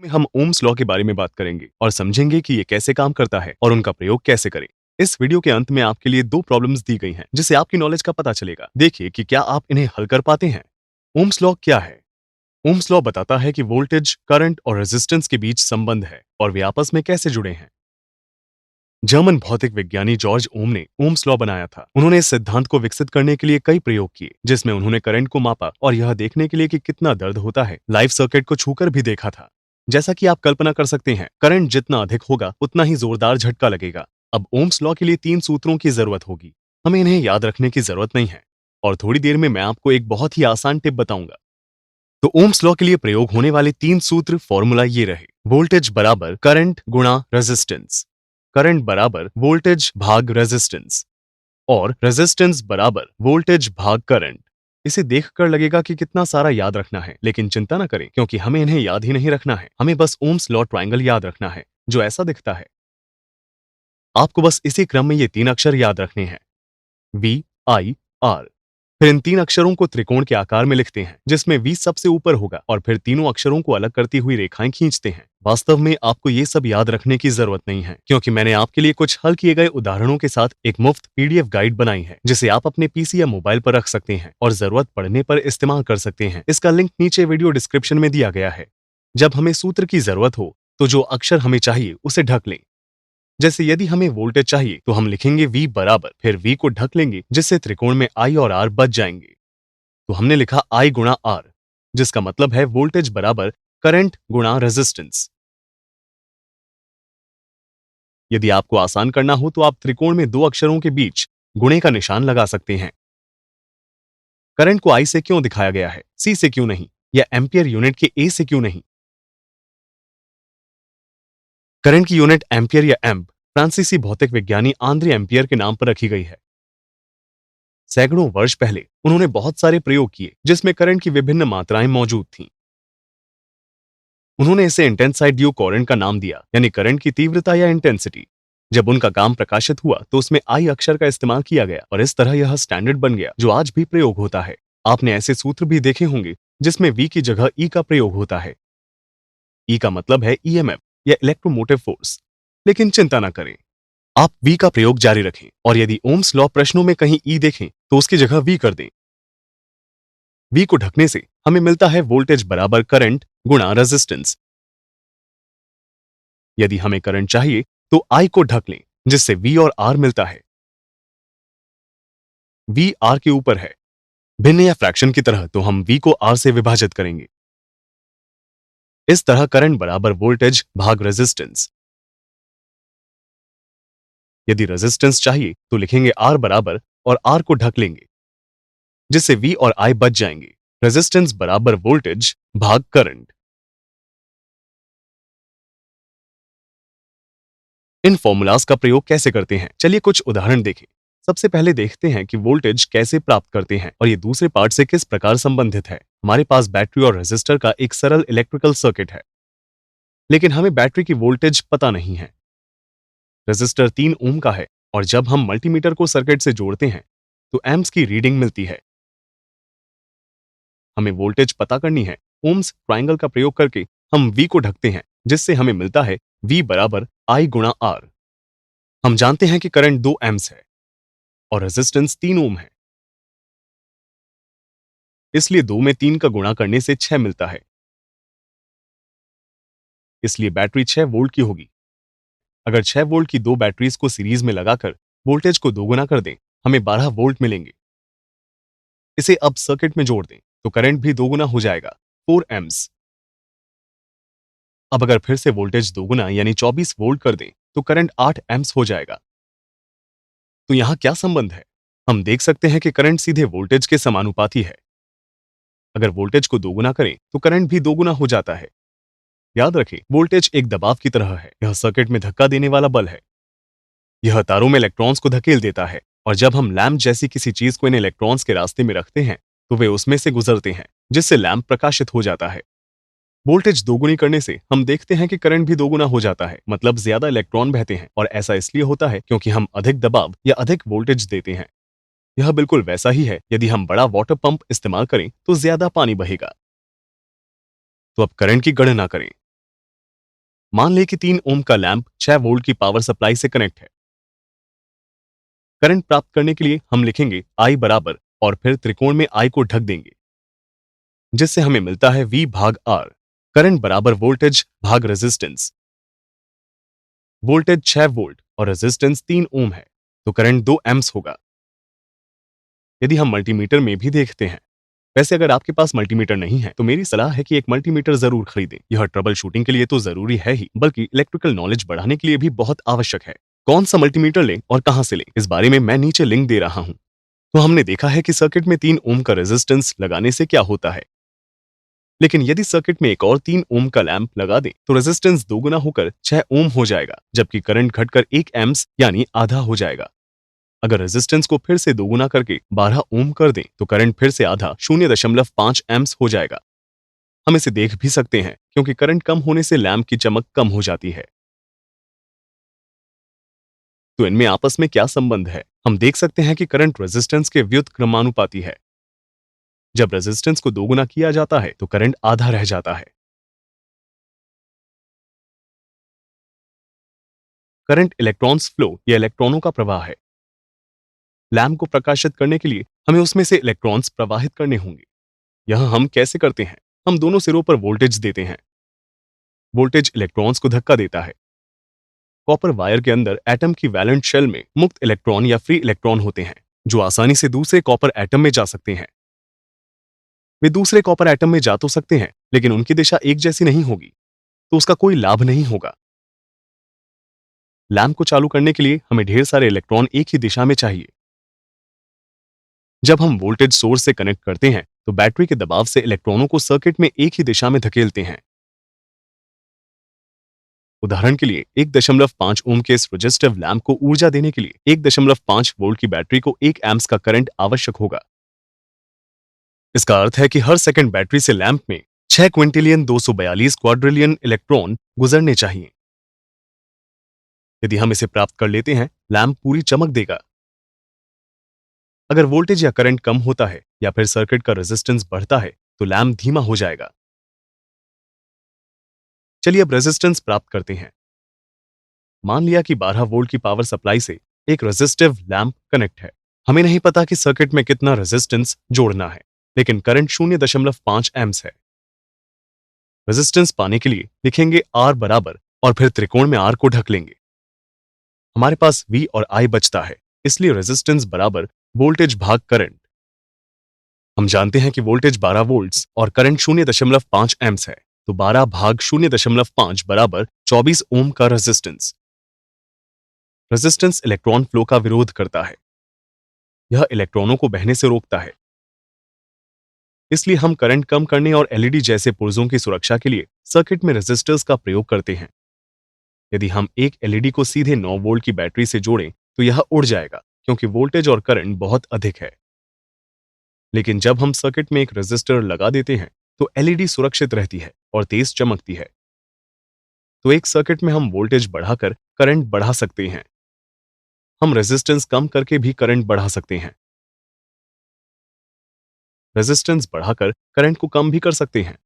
में हम Ohm's law के बारे में बात करेंगे और समझेंगे कि ये कैसे काम करता है और उनका प्रयोग कैसे करें। इस वीडियो के अंत में आपके लिए दो प्रॉब्लम्स दी गई हैं जिससे आपकी नॉलेज का पता चलेगा। देखिए कि क्या आप इन्हें हल कर पाते हैं। ओम्स लॉ क्या है? ओम्स लॉ बताता है कि वोल्टेज, करंट और रेजिस्टेंस के बीच संबंध है और वे आपस में कैसे जुड़े हैं। जर्मन भौतिक विज्ञानी जॉर्ज ओम ने ओम्स लॉ बनाया था। उन्होंने इस सिद्धांत को विकसित करने के लिए कई प्रयोग किए, जिसमें उन्होंने करंट को मापा और यह देखने के लिए कि कितना दर्द होता है, लाइव सर्किट को छूकर भी देखा था। जैसा कि आप कल्पना कर सकते हैं, करंट जितना अधिक होगा उतना ही जोरदार झटका लगेगा। अब ओम्स लॉ के लिए 3 सूत्रों की जरूरत होगी। हमें इन्हें याद रखने की जरूरत नहीं है और थोड़ी देर में मैं आपको एक बहुत ही आसान टिप बताऊंगा। तो ओम्स लॉ के लिए प्रयोग होने वाले 3 सूत्र फॉर्मूला ये रहे। वोल्टेज बराबर करंट गुणा रेजिस्टेंस, करंट बराबर वोल्टेज भाग रेजिस्टेंस और रेजिस्टेंस बराबर वोल्टेज भाग करंट। इसे देखकर लगेगा कि कितना सारा याद रखना है, लेकिन चिंता न करें क्योंकि हमें इन्हें याद ही नहीं रखना है। हमें बस ओम्स लॉ ट्रायंगल याद रखना है जो ऐसा दिखता है। आपको बस इसी क्रम में ये 3 अक्षर याद रखने हैं, V, I, R। फिर इन 3 अक्षरों को त्रिकोण के आकार में लिखते हैं जिसमें V सबसे ऊपर होगा और फिर तीनों अक्षरों को अलग करती हुई रेखाएं खींचते हैं। वास्तव में आपको ये सब याद रखने की जरूरत नहीं है क्योंकि मैंने आपके लिए कुछ हल किए गए उदाहरणों के साथ एक मुफ्त PDF गाइड बनाई है जिसे आप अपने PC या मोबाइल पर रख सकते हैं और जरूरत पड़ने पर इस्तेमाल कर सकते हैं। इसका लिंक नीचे वीडियो डिस्क्रिप्शन में दिया गया है। जब हमें सूत्र की जरूरत हो तो जो अक्षर हमें चाहिए उसे ढक लें। जैसे यदि हमें वोल्टेज चाहिए तो हम लिखेंगे V बराबर, फिर V को ढक लेंगे जिससे त्रिकोण में I और R बच जाएंगे। तो हमने लिखा I गुणा R, जिसका मतलब है वोल्टेज बराबर करंट गुणा रेजिस्टेंस। यदि आपको आसान करना हो तो आप त्रिकोण में 2 अक्षरों के बीच गुणे का निशान लगा सकते हैं। करंट को I से क्यों दिखाया गया है, C से क्यों नहीं, या एम्पियर यूनिट के A से क्यों नहीं? करंट की यूनिट एम्पियर या एम्प फ्रांसीसी भौतिक विज्ञानी आंद्रे एम्पियर के नाम पर रखी गई है। सैकड़ों वर्ष पहले उन्होंने बहुत सारे प्रयोग किए जिसमें करंट की विभिन्न मात्राएं मौजूद थीं। उन्होंने इसे इंटेंसाइड ड्यू करंट का नाम दिया, यानी करंट की तीव्रता या इंटेंसिटी। जब उनका काम प्रकाशित हुआ तो उसमें आई अक्षर का इस्तेमाल किया गया और इस तरह यह स्टैंडर्ड बन गया जो आज भी प्रयोग होता है। आपने ऐसे सूत्र भी देखे होंगे जिसमें वी की जगह ई का प्रयोग होता है। ई का मतलब है EMF या इलेक्ट्रोमोटिव फोर्स। लेकिन चिंता ना करें, आप वी का प्रयोग जारी रखें और यदि ओम्स लॉ प्रश्नों में कहीं ई देखें तो उसकी जगह वी कर दें। वी को ढकने से हमें मिलता है वोल्टेज बराबर करंट गुणा रेजिस्टेंस। यदि हमें करंट चाहिए तो आई को ढक लें जिससे वी और आर मिलता है। वी आर के ऊपर है, भिन्न या फ्रैक्शन की तरह, तो हम वी को आर से विभाजित करेंगे। इस तरह करंट बराबर वोल्टेज भाग रेजिस्टेंस। यदि रेजिस्टेंस चाहिए तो लिखेंगे आर बराबर और आर को ढक लेंगे जिससे वी और आई बच जाएंगे। रेजिस्टेंस बराबर वोल्टेज भाग करंट। इन फॉर्मूलाज का प्रयोग कैसे करते हैं, चलिए कुछ उदाहरण देखें। सबसे पहले देखते हैं कि वोल्टेज कैसे प्राप्त करते हैं और ये दूसरे पार्ट से किस प्रकार संबंधित है। हमारे पास बैटरी और रेजिस्टर का एक सरल इलेक्ट्रिकल सर्किट है, लेकिन हमें बैटरी की वोल्टेज पता नहीं है। रेजिस्टर 3 ओम का है और जब हम मल्टीमीटर को सर्किट से जोड़ते हैं तो एम्प्स की रीडिंग मिलती है। हमें वोल्टेज पता करनी है। ओम्स ट्रायंगल का प्रयोग करके हम V को ढकते हैं जिससे हमें मिलता है V बराबर I गुणा R। हम जानते हैं कि करंट 2 एम्प्स है और रेजिस्टेंस 3 ओम है, इसलिए 2 में 3 का गुणा करने से 6 मिलता है। इसलिए बैटरी 6 वोल्ट की होगी। अगर 6 वोल्ट की 2 बैटरीज को सीरीज में लगाकर वोल्टेज को दोगुना कर दें, हमें 12 वोल्ट मिलेंगे। इसे अब सर्किट में जोड़ दें तो करंट भी दोगुना हो जाएगा, 4 एम्प्स। अब अगर फिर से वोल्टेज दोगुना यानी 24 वोल्ट कर दें तो करंट 8 एम्प्स हो जाएगा। तो यहां क्या संबंध है? हम देख सकते हैं कि करंट सीधे वोल्टेज के समानुपाती है। अगर वोल्टेज को दोगुना करें तो करंट भी दोगुना हो जाता है। याद रखें, वोल्टेज एक दबाव की तरह है। यह सर्किट में धक्का देने वाला बल है। यह तारों में इलेक्ट्रॉन्स को धकेल देता है और जब हम लैंप जैसी किसी चीज को इन इलेक्ट्रॉन्स के रास्ते में रखते हैं तो वे उसमें से गुजरते हैं जिससे लैंप प्रकाशित हो जाता है। वोल्टेज दोगुनी करने से हम देखते हैं कि करंट भी दोगुना हो जाता है, मतलब ज्यादा इलेक्ट्रॉन बहते हैं और ऐसा इसलिए होता है क्योंकि हम अधिक दबाव या अधिक वोल्टेज देते हैं। यह बिल्कुल वैसा ही है, यदि हम बड़ा वाटर पंप इस्तेमाल करें तो ज्यादा पानी बहेगा। तो अब करंट की गणना करें। मान लें कि 3 ओम का लैंप 6 वोल्ट की पावर सप्लाई से कनेक्ट है। करंट प्राप्त करने के लिए हम लिखेंगे I बराबर और फिर त्रिकोण में I को ढक देंगे, जिससे हमें मिलता है V भाग R। करंट बराबर वोल्टेज भाग रेजिस्टेंस। वोल्टेज 6 वोल्ट और रेजिस्टेंस 3 ओम है, तो करंट 2 एम्प्स होगा। यदि हम मल्टीमीटर में भी देखते हैं, वैसे अगर आपके पास मल्टीमीटर नहीं है तो मेरी सलाह है कि एक मल्टीमीटर जरूर खरीदें। यह ट्रबल शूटिंग के लिए तो जरूरी है ही, बल्कि इलेक्ट्रिकल नॉलेज बढ़ाने के लिए भी बहुत आवश्यक है। कौन सा मल्टीमीटर लें और कहां से लें, इस बारे में मैं नीचे लिंक दे रहा हूं। तो हमने देखा है कि सर्किट में 3 ओम का रेजिस्टेंस लगाने से क्या होता है, लेकिन यदि सर्किट में एक और 3 ओम का लैंप लगा दें तो रेजिस्टेंस दोगुना होकर 6 ओम हो जाएगा, जबकि करंट घटकर 1 एम्प्स यानी आधा हो जाएगा। अगर रेजिस्टेंस को फिर से दोगुना करके 12 ओम कर दें तो करंट फिर से आधा 0.5 एम्प्स हो जाएगा। हम इसे देख भी सकते हैं क्योंकि करंट कम होने से लैंप की चमक कम हो जाती है। तो इनमें आपस में क्या संबंध है? हम देख सकते हैं कि करंट रेजिस्टेंस के व्युत्क्रमानुपाती है। जब रेजिस्टेंस को दोगुना किया जाता है तो करंट आधा रह जाता है। करंट इलेक्ट्रॉन्स फ्लो या इलेक्ट्रॉनों का प्रवाह है। लैंप को प्रकाशित करने के लिए हमें उसमें से इलेक्ट्रॉन्स प्रवाहित करने होंगे। यह हम कैसे करते हैं? हम दोनों सिरों पर वोल्टेज देते हैं। वोल्टेज इलेक्ट्रॉन्स को धक्का देता है। कॉपर वायर के अंदर एटम की वैलेंट शेल में मुक्त इलेक्ट्रॉन या फ्री इलेक्ट्रॉन होते हैं, जो आसानी से दूसरे कॉपर एटम में जा सकते हैं। वे दूसरे कॉपर एटम में जा तो सकते हैं, लेकिन उनकी दिशा एक जैसी नहीं होगी, तो उसका कोई लाभ नहीं होगा। लैंप को चालू करने के लिए हमें ढेर सारे इलेक्ट्रॉन एक ही दिशा में चाहिए। जब हम वोल्टेज सोर्स से कनेक्ट करते हैं तो बैटरी के दबाव से इलेक्ट्रॉनों को सर्किट में एक ही दिशा में धकेलते हैं। उदाहरण के लिए 1.5 ओम के इस रेजिस्टिव लैंप को ऊर्जा देने के लिए 1.5 वोल्ट की बैटरी को 1 एम्प्स का करंट आवश्यक होगा। इसका अर्थ है कि हर सेकंड बैटरी से लैंप में 6 क्विंटिलियन 242 क्वाड्रिलियन इलेक्ट्रॉन गुजरने चाहिए। यदि हम इसे प्राप्त कर लेते हैं, लैंप पूरी चमक देगा। अगर वोल्टेज या करंट कम होता है या फिर सर्किट का रेजिस्टेंस बढ़ता है तो लैंप धीमा हो जाएगा। चलिए अब रेजिस्टेंस प्राप्त करते हैं। मान लिया कि 12 वोल्ट की पावर सप्लाई से एक रेजिस्टिव लैंप कनेक्ट है। हमें नहीं पता कि सर्किट में कितना रेजिस्टेंस जोड़ना है, लेकिन करंट 0.5 एम्प्स है। रेजिस्टेंस पाने के लिए लिखेंगे R बराबर और फिर त्रिकोण में R को ढक लेंगे। हमारे पास V और I बचता है, इसलिए रेजिस्टेंस बराबर वोल्टेज भाग करंट। हम जानते हैं कि वोल्टेज 12 वोल्ट्स और करंट 0.5 एम्प्स है, तो 12 भाग 0.5 बराबर 24 ओम का रेजिस्टेंस। रेजिस्टेंस इलेक्ट्रॉन फ्लो का विरोध करता है। यह इलेक्ट्रॉनों को बहने से रोकता है। इसलिए हम करंट कम करने और एलईडी जैसे पुर्जों की सुरक्षा के लिए सर्किट में रेजिस्टर्स का प्रयोग करते हैं। यदि हम एक एलईडी को सीधे 9 वोल्ट की बैटरी से जोड़ें तो यह उड़ जाएगा, क्योंकि वोल्टेज और करंट बहुत अधिक है। लेकिन जब हम सर्किट में एक रेजिस्टर लगा देते हैं तो एलईडी सुरक्षित रहती है और तेज चमकती है। तो एक सर्किट में हम वोल्टेज बढ़ाकर करंट बढ़ा सकते हैं। हम रेजिस्टेंस कम करके भी करंट बढ़ा सकते हैं। रेजिस्टेंस बढ़ाकर करंट को कम भी कर सकते हैं।